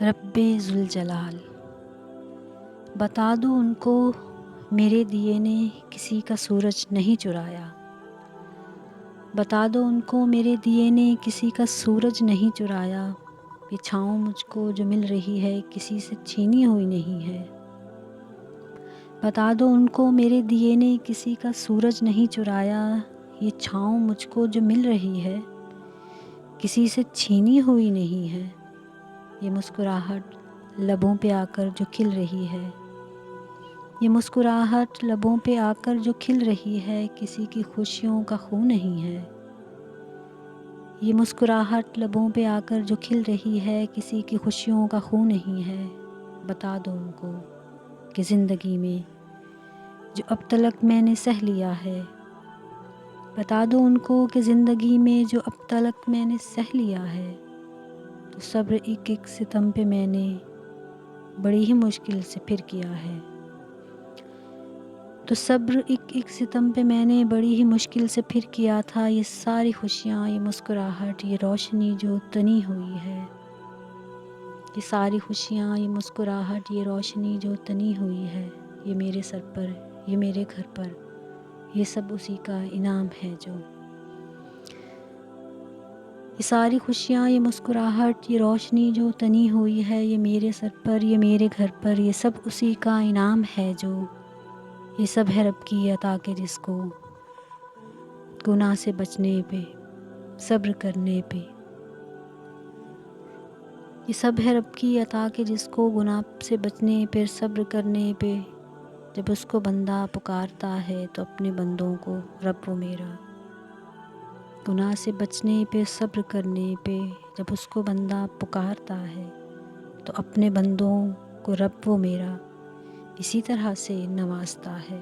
رب ذوالجلال، بتا دو ان کو میرے دیے نے کسی کا سورج نہیں چرایا۔ بتا دو ان کو میرے دیے نے کسی کا سورج نہیں چرایا۔ یہ چھاؤں مجھ کو جو مل رہی ہے کسی سے چھینی ہوئی نہیں ہے۔ بتا دو ان کو میرے دیے نے کسی کا سورج نہیں چرایا۔ یہ چھاؤں مجھ کو جو مل رہی ہے کسی سے چھینی ہوئی نہیں ہے۔ یہ مسکراہٹ لبوں پہ آ کر جو کھل رہی ہے، یہ مسکراہٹ لبوں پہ آ کر جو کھل رہی ہے کسی کی خوشیوں کا خوں نہیں ہے۔ یہ مسکراہٹ لبوں پہ آ کر جو کھل رہی ہے کسی کی خوشیوں کا خوں نہیں ہے۔ بتا دو ان کو کہ زندگی میں جو اب تلک میں نے سہ لیا ہے، بتا دو ان کو کہ زندگی میں جو اب تلک میں نے سہ لیا ہے، تو صبر ایک ایک ستم پہ میں نے بڑی ہی مشکل سے پھر کیا ہے۔ تو صبر ایک ایک ستم پہ میں نے بڑی ہی مشکل سے پھر کیا تھا۔ یہ ساری خوشیاں، یہ مسکراہٹ، یہ روشنی جو تنی ہوئی ہے، یہ ساری خوشیاں، یہ مسکراہٹ، یہ روشنی جو تنی ہوئی ہے، یہ میرے سر پر، یہ میرے گھر پر، یہ سب اسی کا انعام ہے جو۔ یہ ساری خوشیاں، یہ مسکراہٹ، یہ روشنی جو تنی ہوئی ہے، یہ میرے سر پر، یہ میرے گھر پر، یہ سب اسی کا انعام ہے جو۔ یہ سب ہے رب کی عطا کے جس کو گناہ سے بچنے پہ، صبر کرنے پہ۔ یہ سب ہے رب کی عطا کے جس کو گناہ سے بچنے پہ، صبر کرنے پہ۔ جب اس کو بندہ پکارتا ہے تو اپنے بندوں کو رب وہ میرا، گناہ سے بچنے پہ، صبر کرنے پہ، جب اس کو بندہ پکارتا ہے تو اپنے بندوں کو رب وہ میرا اسی طرح سے نوازتا ہے۔